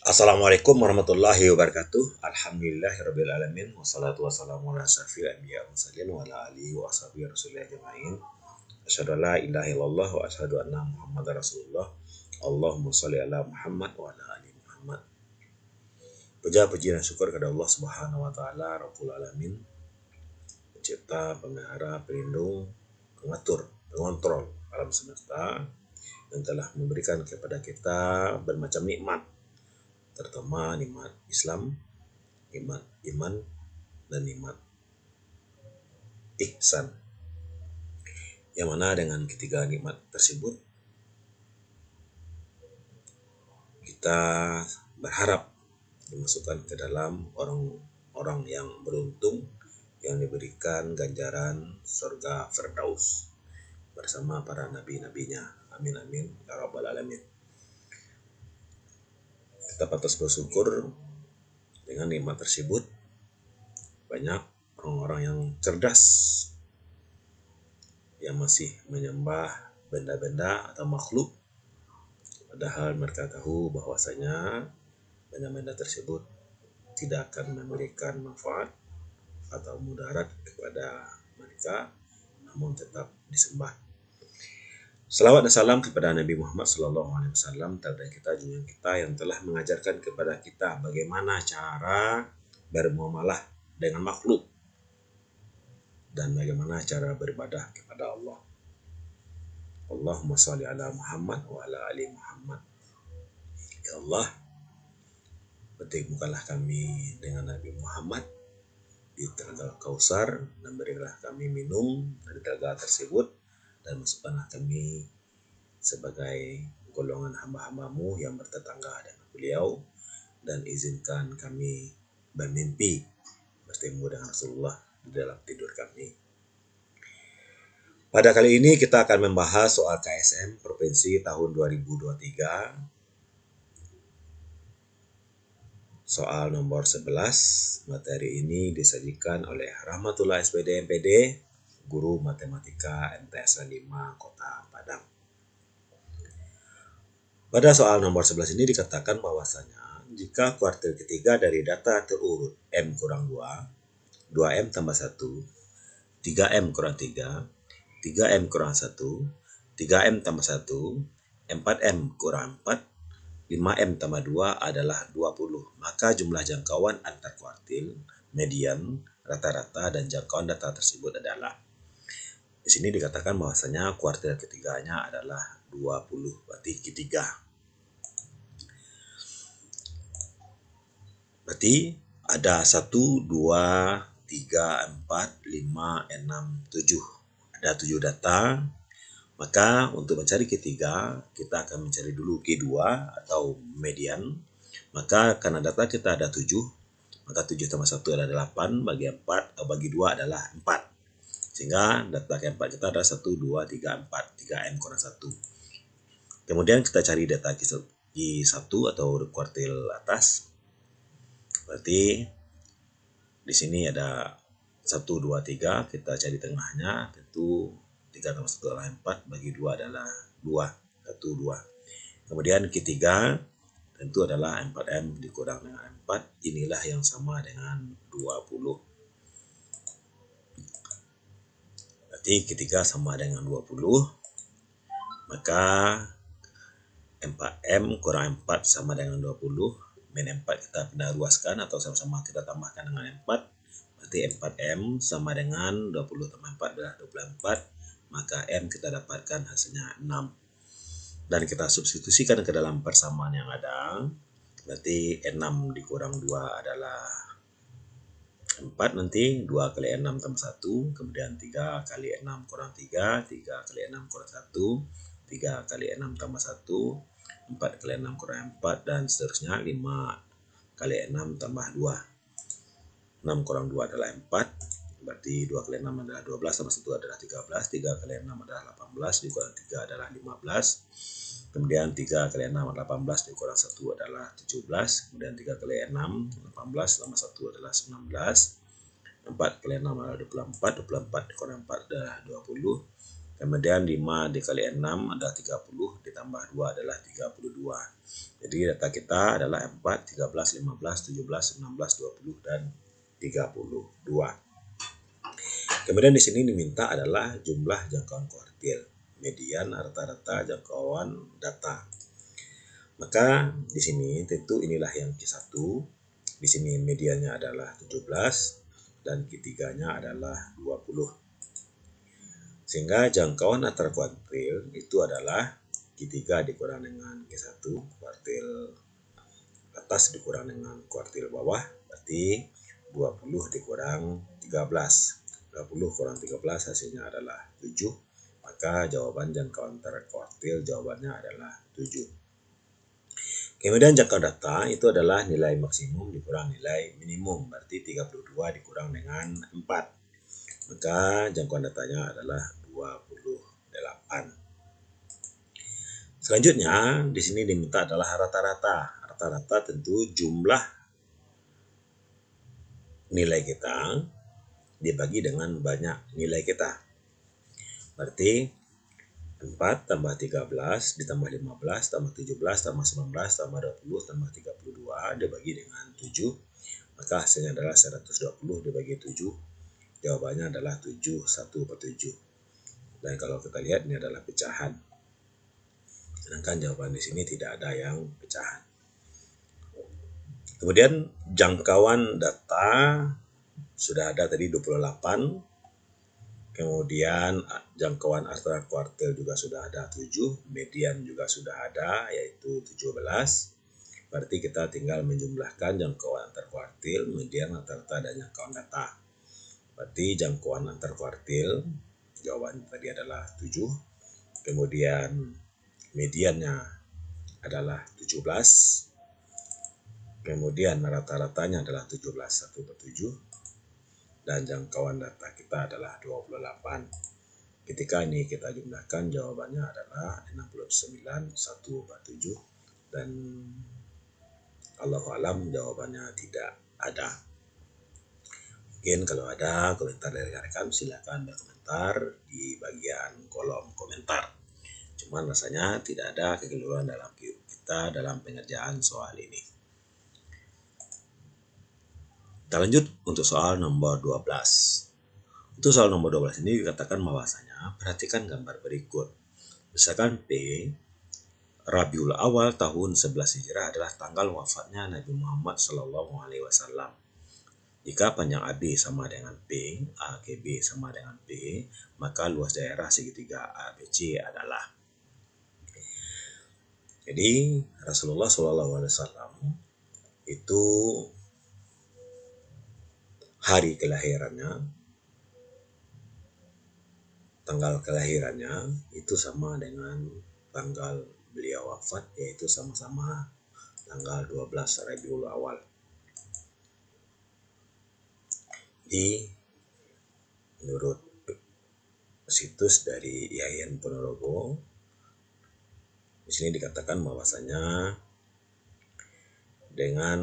Assalamualaikum warahmatullahi wabarakatuh. Alhamdulillahirabbil alamin wassalatu wassalamu ala asyrofil anbiya'i wal mursalin wa ala alihi wa ashabihi rasulillah ajmain. Asyhadu an la ilaha illallah wa asyhadu anna Muhammadar Rasulullah. Allahumma shalli ala Muhammad wa ala ali Muhammad. Puja puji dan syukur kepada Allah Subhanahu wa taala Rabbul alamin, pencipta, pemelihara, pelindung, pengatur, pengontrol alam semesta yang telah memberikan kepada kita bermacam nikmat, terutama nikmat Islam, nikmat iman, dan nikmat ihsan. Yang mana dengan ketiga nikmat tersebut kita berharap dimasukkan ke dalam orang-orang yang beruntung yang diberikan ganjaran surga Firdaus bersama para nabi-nabinya. Amin amin ya rabbal alamin. Kita patut bersyukur dengan nikmat tersebut. Banyak orang-orang yang cerdas yang masih menyembah benda-benda atau makhluk, padahal mereka tahu bahwasanya benda-benda tersebut tidak akan memberikan manfaat atau mudarat kepada mereka, namun tetap disembah. Salawat dan salam kepada Nabi Muhammad SAW, teladan kita, junjungan kita yang telah mengajarkan kepada kita bagaimana cara bermuamalah dengan makhluk dan bagaimana cara beribadah kepada Allah. Allahumma shalli ala Muhammad wa ala ali Muhammad. Ya Allah, bertemukanlah kami dengan Nabi Muhammad di Telaga Kausar dan berilah kami minum dari telaga tersebut, dan masukkanlah kami sebagai golongan hamba-hambamu yang bertetangga dengan beliau, dan izinkan kami bermimpi bertemu dengan Rasulullah di dalam tidur kami. Pada kali ini kita akan membahas soal KSM Provinsi tahun 2023. Soal nomor 11. Materi ini disajikan oleh Rahmatullah SPD MPD, Guru Matematika MTS 5 Kota Padang. Pada soal nomor 11 ini dikatakan bahwasanya jika kuartil ketiga dari data terurut M kurang 2, 2M tambah 1, 3M kurang 3, 3M kurang 1, 3M tambah 1, 4M kurang 4, 5M tambah 2 adalah 20. Maka jumlah jangkauan antar kuartil, median, rata-rata, dan jangkauan data tersebut adalah. Di sini dikatakan bahwasanya kuartil ketiganya adalah 20, berarti ketiga. Berarti ada 1, 2, 3, 4, 5, 6, 7. Ada 7 data. Maka untuk mencari ketiga, kita akan mencari dulu K2 atau median. Maka karena data kita ada 7, maka 7 tambah 1 adalah 8, bagi 4 atau bagi 2 adalah 4. Sehingga data keempat kita ada 1, 2, 3, 4, 3M kurang 1. Kemudian kita cari data Q1 atau kuartil atas. Berarti di sini ada 1, 2, 3, kita cari tengahnya, tentu 3 tambah 1 adalah 4, bagi 2 adalah 2, 1, 2. Kemudian Q3 tentu adalah 4M dikurang dengan 4, inilah yang sama dengan 20. Berarti Q3 sama dengan 20, maka 4M kurang 4 sama dengan 20, min 4 kita pindah luaskan atau sama-sama kita tambahkan dengan 4, berarti 4M sama dengan 20 tambah 4 adalah 24, maka M kita dapatkan hasilnya 6. Dan kita substitusikan ke dalam persamaan yang ada, berarti 6 dikurang 2 adalah 4, nanti 2 kali 6 tambah 1, kemudian 3 kali 6 kurang 3, 3 kali 6 kurang 1, 3 kali 6 tambah 1, 4 kali 6 kurang 4, dan seterusnya 5 kali 6 tambah 2. 6 kurang 2 adalah 4, berarti 2 kali 6 adalah 12, tambah 1 adalah 13, 3 kali 6 adalah 18, dikurang 3 adalah 15, kemudian 3 kali 6 adalah 18, dikurang 1 adalah 17, kemudian 3 kali 6, 18, tambah 1 adalah 19, 4 kali 6 adalah 24, 24 dikurang 4 adalah 20, kemudian 5 dikali 6 adalah 30, ditambah 2 adalah 32. Jadi data kita adalah 4, 13, 15, 17, 16, 20, dan 32. Kemudian di sini diminta adalah jumlah jangkauan kuartil, median, rata-rata, jangkauan data. Maka di sini tentu inilah yang Q1. Di sini mediannya adalah 17 dan Q3-nya adalah 20. Sehingga jangkauan antar kuartil itu adalah Q3 dikurang dengan Q1, kuartil atas dikurang dengan kuartil bawah, berarti 20 dikurang 13. 20 kurang 13 hasilnya adalah 7. Maka jawaban jangkauan antar kuartil jawabannya adalah 7. Kemudian jangkauan data itu adalah nilai maksimum dikurang nilai minimum, berarti 32 dikurang dengan 4. Maka jangkauan datanya adalah 28. Selanjutnya di sini diminta adalah rata-rata. Rata-rata tentu jumlah nilai kita dibagi dengan banyak nilai kita. Berarti 4 tambah 13 ditambah 15 tambah 17 tambah 19 tambah 20 tambah 32 dibagi dengan 7. Maka hasilnya adalah 120 dibagi 7. Jawabannya adalah 7/7. Dan kalau kita lihat ini adalah pecahan. Sedangkan jawaban di sini tidak ada yang pecahan. Kemudian jangkauan data sudah ada tadi 28. Kemudian jangkauan antar kuartil juga sudah ada 7, median juga sudah ada yaitu 17. Berarti kita tinggal menjumlahkan jangkauan antar kuartil, median, rata-rata, dan jangkauan data. Berarti jangkauan antar kuartil jawaban tadi adalah 7. Kemudian mediannya adalah 17. Kemudian rata-ratanya adalah 17/1/7. Dan jangkauan data kita adalah 28. Ketika ini kita jumlahkan jawabannya adalah 69/1/7. Dan Allahu alam jawabannya tidak ada. Mungkin kalau ada komentar dari rekan silakan berkomentar di bagian kolom komentar. Cuman rasanya tidak ada kekeliruan dalam kita dalam pengerjaan soal ini. Kita lanjut untuk soal nomor 12. Untuk soal nomor 12 ini dikatakan bahwasanya perhatikan gambar berikut. Misalkan P, Rabiul Awal tahun 11 Hijrah adalah tanggal wafatnya Nabi Muhammad SAW. Jika panjang AB sama dengan P, AKB sama dengan P, maka luas daerah segitiga ABC adalah. Jadi Rasulullah SAW itu hari kelahirannya, tanggal kelahirannya itu sama dengan tanggal beliau wafat, yaitu sama-sama tanggal 12 Rabiul Awal. Menurut situs dari Yayan Ponorogo, di sini dikatakan bahwasanya dengan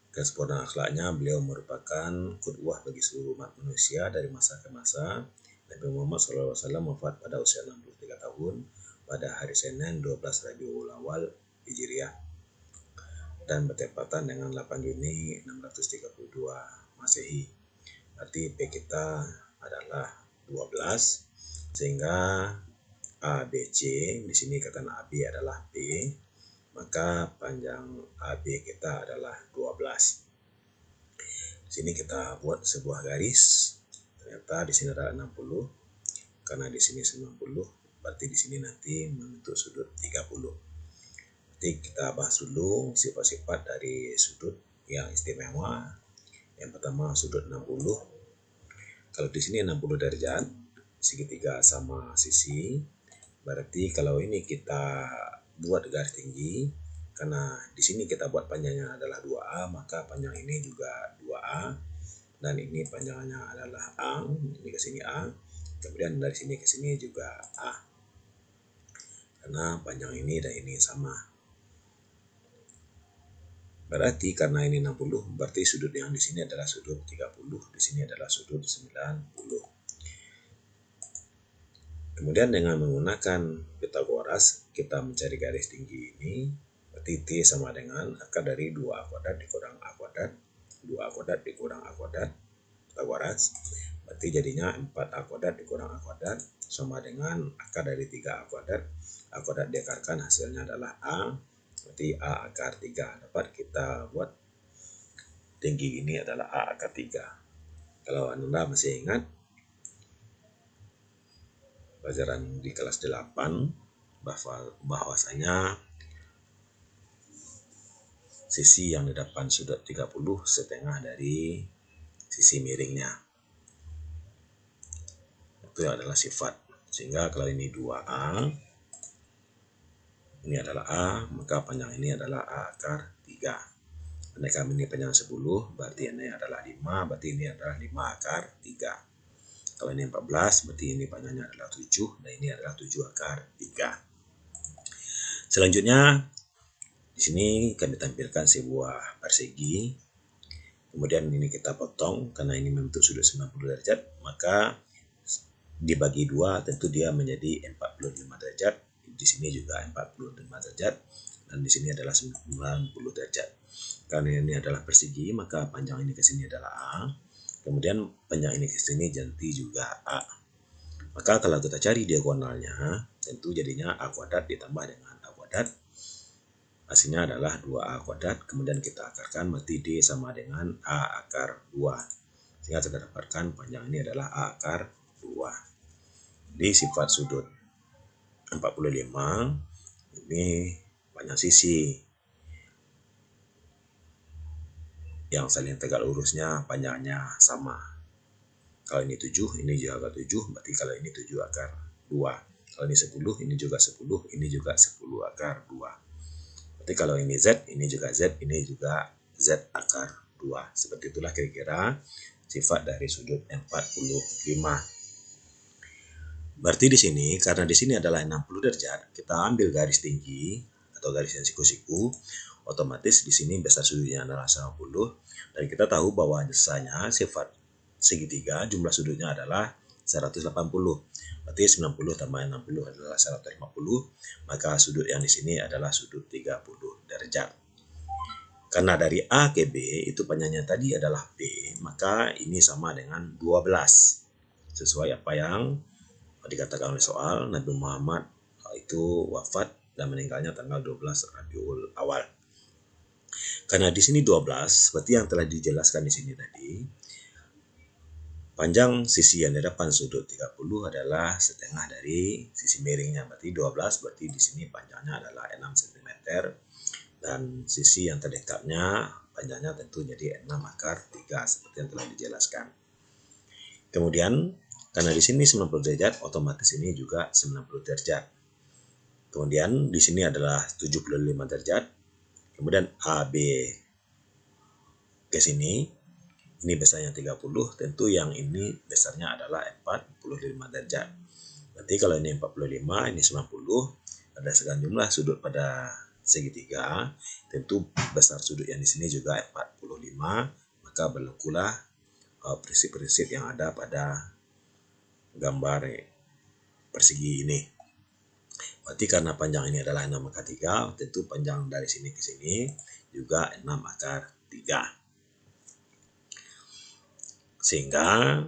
kesempurnaan akhlaknya beliau merupakan qudwah bagi seluruh umat manusia dari masa ke masa. Nabi Muhammad SAW wafat pada usia 63 tahun pada hari Senin 12 Rabiul Awal Hijriah dan bertepatan dengan 8 Juni 632 Masehi. Berarti P kita adalah 12, sehingga ABC di sini kata AB adalah P, maka panjang AB kita adalah 12. Di sini kita buat sebuah garis. Ternyata di sini adalah 60. Karena di sini 90, berarti di sini nanti membentuk sudut 30. Jadi kita bahas dulu sifat-sifat dari sudut yang istimewa. Yang pertama sudut 60. Kalau di sini 60 derajat, segitiga sama sisi. Berarti kalau ini kita buat garis tinggi, karena di sini kita buat panjangnya adalah 2A, maka panjang ini juga 2A, dan ini panjangnya adalah A, ini ke sini A, kemudian dari sini ke sini juga A, karena panjang ini dan ini sama. Berarti karena ini 60, berarti sudut yang di sini adalah sudut 30, di sini adalah sudut 90. Kemudian dengan menggunakan Pythagoras kita mencari garis tinggi ini. Berarti Berarti T sama dengan akar dari 2A kuadrat dikurang A kuadrat, 2A kuadrat dikurang A kuadrat, Pitagoras. Berarti jadinya 4A kuadrat dikurang A kuadrat sama dengan akar dari 3A kuadrat. A kuadrat diakarkan hasilnya adalah A. Berarti A akar 3. Dapat kita buat tinggi ini adalah A akar 3. Kalau Anda masih ingat pelajaran di kelas 8 bahwasanya sisi yang di depan sudut 30 setengah dari sisi miringnya. Itu adalah sifat. Sehingga kalau ini 2A, ini adalah A, maka panjang ini adalah A akar 3. Andaikan ini panjang 10, berarti ini adalah 5, berarti ini adalah 5 akar 3. Kalau ini 14, berarti ini panjangnya adalah 7, dan ini adalah 7 akar 3. Selanjutnya, di sini kami tampilkan sebuah persegi. Kemudian ini kita potong, karena ini membentuk sudut 90 derajat, maka dibagi 2 tentu dia menjadi 45 derajat. Di sini juga 45 derajat, dan di sini adalah 90 derajat. Karena ini adalah persegi, maka panjang ini ke sini adalah A. Kemudian panjang ini ke sini nanti juga A. Maka kalau kita cari diagonalnya, tentu jadinya A kuadrat ditambah dengan A kuadrat. Hasilnya adalah 2A kuadrat. Kemudian kita akarkan, berarti D sama dengan A akar 2. Sehingga kita dapatkan panjang ini adalah A akar 2. Di sifat sudut 45, ini panjang sisi yang saling tegak lurusnya panjangnya sama. Kalau ini 7, ini juga 7, berarti kalau ini 7 akar 2. Kalau ini 10, ini juga 10, ini juga 10 akar 2. Berarti kalau ini Z, ini juga Z, ini juga Z akar 2. Seperti itulah kira-kira sifat dari sudut 45. Berarti di sini, karena di sini adalah 60 derajat, kita ambil garis tinggi atau garis yang siku-siku, otomatis di sini besar sudutnya adalah 90, dan kita tahu bahwa biasanya sifat segitiga jumlah sudutnya adalah 180. Berarti 90 tambah 60 adalah 150, maka sudut yang di sini adalah sudut 30 derajat. Karena dari A ke B itu panjangnya tadi adalah B, maka ini sama dengan 12. Sesuai apa yang dikatakan oleh soal, Nabi Muhammad itu wafat dan meninggalnya tanggal 12 Rabiul Awal. Karena di sini 12, berarti yang telah dijelaskan di sini tadi, panjang sisi yang di depan sudut 30 adalah setengah dari sisi miringnya, berarti 12, berarti di sini panjangnya adalah 6 cm, dan sisi yang terdekatnya panjangnya tentu jadi 6 akar 3, seperti yang telah dijelaskan. Kemudian karena di sini 90 derajat, otomatis ini juga 90 derajat. Kemudian di sini adalah 75 derajat. Kemudian AB ke sini, ini besarnya 30, tentu yang ini besarnya adalah 45 derajat. Berarti kalau ini 45, ini 90, berdasarkan jumlah sudut pada segitiga, tentu besar sudut yang di sini juga 45, maka berlakulah prinsip-prinsip yang ada pada gambar persegi ini. Berarti karena panjang ini adalah 6 akar 3, tentu panjang dari sini ke sini juga 6 akar 3. Sehingga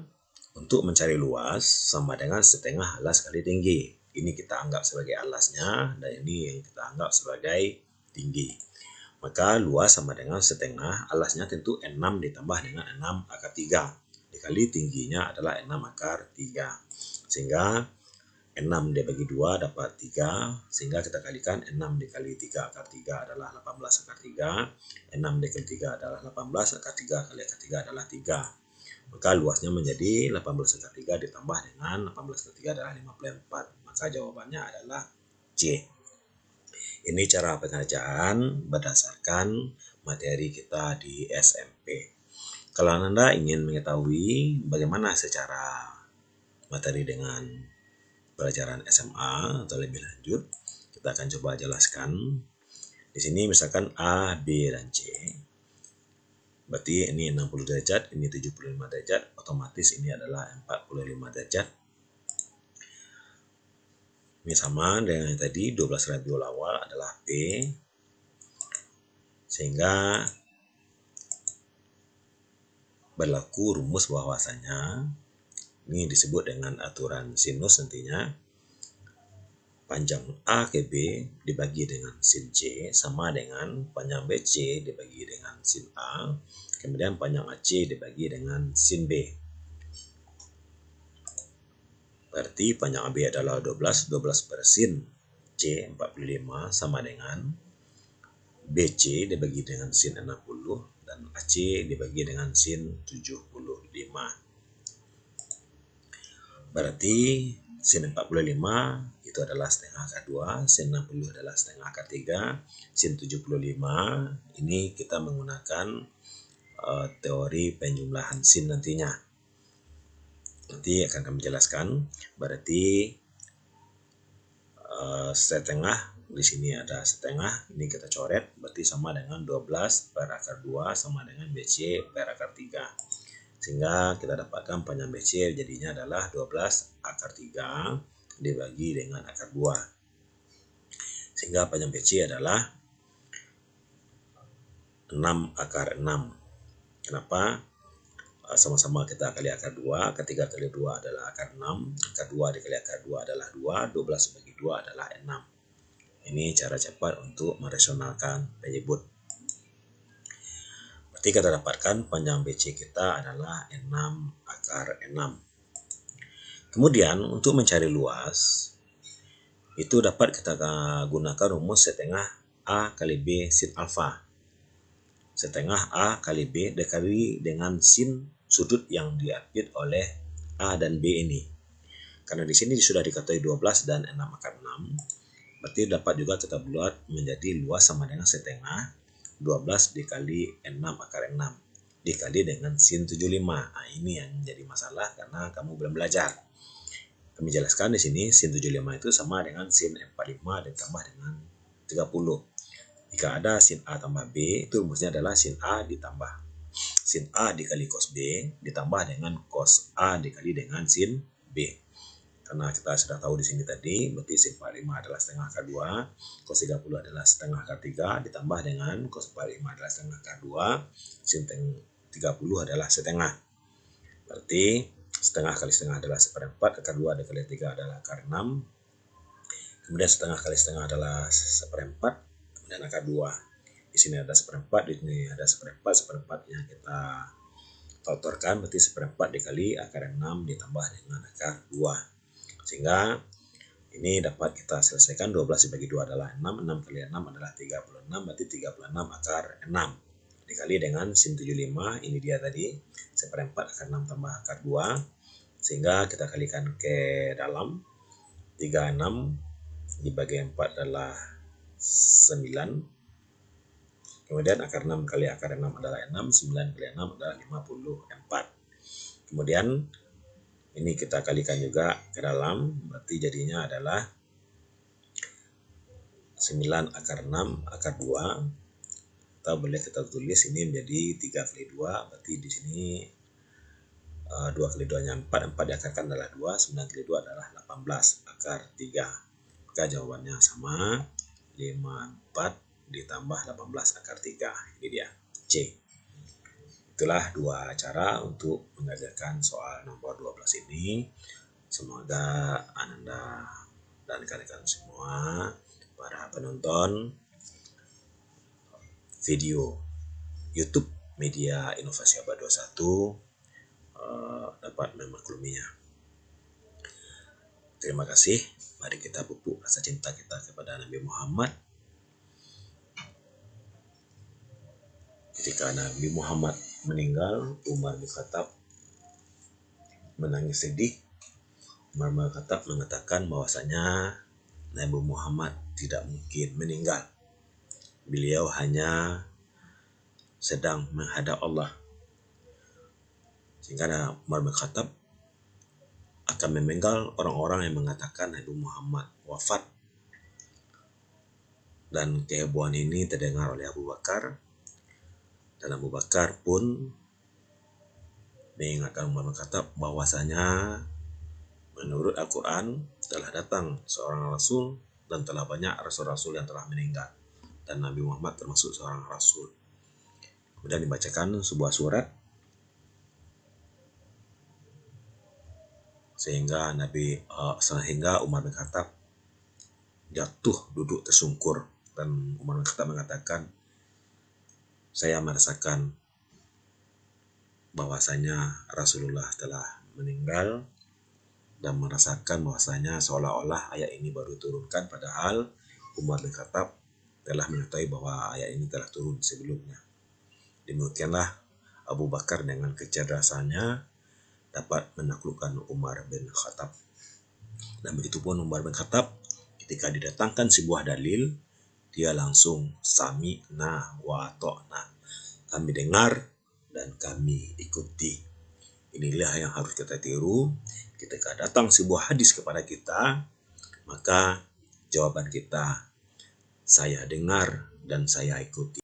untuk mencari luas sama dengan setengah alas kali tinggi. Ini kita anggap sebagai alasnya, dan ini yang kita anggap sebagai tinggi. Maka luas sama dengan setengah, alasnya tentu 6 ditambah dengan 6 akar 3. Dikali tingginya adalah 6 akar 3. Sehingga 6 dibagi 2 dapat 3. Sehingga kita kalikan 6 dikali 3 akar 3 adalah 18 akar 3. 6 dikali 3 adalah 18 akar 3 kali akar 3 adalah 3. Maka luasnya menjadi 18 akar 3 ditambah dengan 18 akar 3 adalah 54. Maka jawabannya adalah C. Ini cara pengerjaan berdasarkan materi kita di SMP. Kalau Anda ingin mengetahui bagaimana secara materi dengan pelajaran SMA atau lebih lanjut, kita akan coba jelaskan. Di sini misalkan A, B, dan C. Berarti ini 60 derajat, ini 75 derajat, otomatis ini adalah 45 derajat. Ini sama dengan yang tadi, 12 Rabiul Awal adalah B. Sehingga berlaku rumus bahwasanya ini disebut dengan aturan sinus nantinya. Panjang A ke B dibagi dengan sin C sama dengan panjang BC dibagi dengan sin A, kemudian panjang AC dibagi dengan sin B. Berarti panjang AB adalah 12 per sin C 45 sama dengan BC dibagi dengan sin 60 dan AC dibagi dengan sin 75. Berarti sin 45 itu adalah setengah akar 2, sin 60 adalah setengah akar 3, sin 75 ini kita menggunakan teori penjumlahan sin nantinya. Nanti akan kami jelaskan. Berarti setengah, di sini ada setengah, ini kita coret, berarti sama dengan 12 per akar 2 sama dengan BC per akar 3. Sehingga kita dapatkan panjang BC jadinya adalah 12 akar 3 dibagi dengan akar 2. Sehingga panjang BC adalah 6 akar 6. Kenapa? Sama-sama kita kali akar 2, akar 3 kali 2 adalah akar 6, akar 2 dikali akar 2 adalah 2, 12 bagi 2 adalah 6. Ini cara cepat untuk merasionalkan penyebut. Berarti kita dapatkan panjang BC kita adalah 6 akar 6. Kemudian untuk mencari luas, itu dapat kita gunakan rumus setengah A kali B sin alfa. Setengah A kali B dikali dengan sin sudut yang diapit oleh A dan B ini. Karena di sini sudah diketahui 12 dan 6 akar 6, berarti dapat juga kita buat menjadi luas sama dengan setengah 12 dikali 6 akar 6 dikali dengan sin 75. Nah, ini yang menjadi masalah karena kamu belum belajar. Kami jelaskan di sini sin 75 itu sama dengan sin 45 ditambah dengan 30. Jika ada sin A tambah B, itu rumusnya adalah sin A ditambah sin A dikali cos B ditambah dengan cos A dikali dengan sin B. Karena kita sudah tahu di sini tadi, berarti sin 45 adalah setengah akar 2, cos 30 adalah setengah akar 3 ditambah dengan cos 45 adalah setengah akar 2, sin 30 adalah setengah. Berarti setengah kali setengah adalah seperempat, akar 2 dikali 3 adalah akar 6. Kemudian setengah kali setengah adalah seperempat, kemudian akar 2. Di sini ada seperempat, di sini ada seperempat, seperempatnya kita faktorkan, berarti seperempat dikali akar 6 ditambah dengan akar 2. Sehingga ini dapat kita selesaikan, 12 dibagi 2 adalah 6, 6 kali 6 adalah 36, berarti 36 akar 6. Dikali dengan sin 75, ini dia tadi, seperempat akar 6 tambah akar 2. Sehingga kita kalikan ke dalam, 36 dibagi 4 adalah 9. Kemudian akar 6 kali akar 6 adalah 6, 9 kali 6 adalah 54. Kemudian ini kita kalikan juga ke dalam, berarti jadinya adalah 9 akar 6 akar 2. Atau boleh kita tulis ini menjadi 3 kali 2, berarti di sini 2 kali 2 nya 4, 4 diakarkan adalah 2, 9 kali 2 adalah 18 akar 3. Maka jawabannya sama, 54 ditambah 18 akar 3. Ini dia C. Itulah dua cara untuk mengerjakan soal nomor 12 ini. Semoga Ananda dan kalian semua, para penonton video YouTube Media Inovasi Abad 21, dapat memakluminya. Terima kasih. Mari kita pupuk rasa cinta kita kepada Nabi Muhammad. Ketika Nabi Muhammad meninggal, Umar bin Khattab menangis sedih. Umar bin Khattab mengatakan bahwasanya Nabi Muhammad tidak mungkin meninggal. Beliau hanya sedang menghadap Allah. Sehingga Umar bin Khattab akan memenggal orang-orang yang mengatakan Nabi Muhammad wafat. Dan kehebohan ini terdengar oleh Abu Bakar. Dan Abu Bakar pun mengingatkan Umar bin Khattab bahwasanya menurut Al-Quran telah datang seorang Rasul dan telah banyak Rasul-Rasul yang telah meninggal. dan Nabi Muhammad termasuk seorang rasul. Kemudian dibacakan sebuah surat sehingga Umar bin Khattab jatuh duduk tersungkur, dan Umar bin Khattab mengatakan, saya merasakan bahwasanya Rasulullah telah meninggal dan merasakan bahwasanya seolah-olah ayat ini baru turunkan, padahal Umar bin Khattab telah mengetahui bahwa ayat ini telah turun sebelumnya. Demikianlah Abu Bakar dengan kecerdasannya dapat menaklukkan Umar bin Khattab. Dan begitupun Umar bin Khattab, ketika didatangkan sebuah dalil, dia langsung sami'na wa ata'na. Kami dengar dan kami ikuti. Inilah yang harus kita tiru. Ketika datang sebuah hadis kepada kita, maka jawaban kita, saya dengar dan saya ikuti.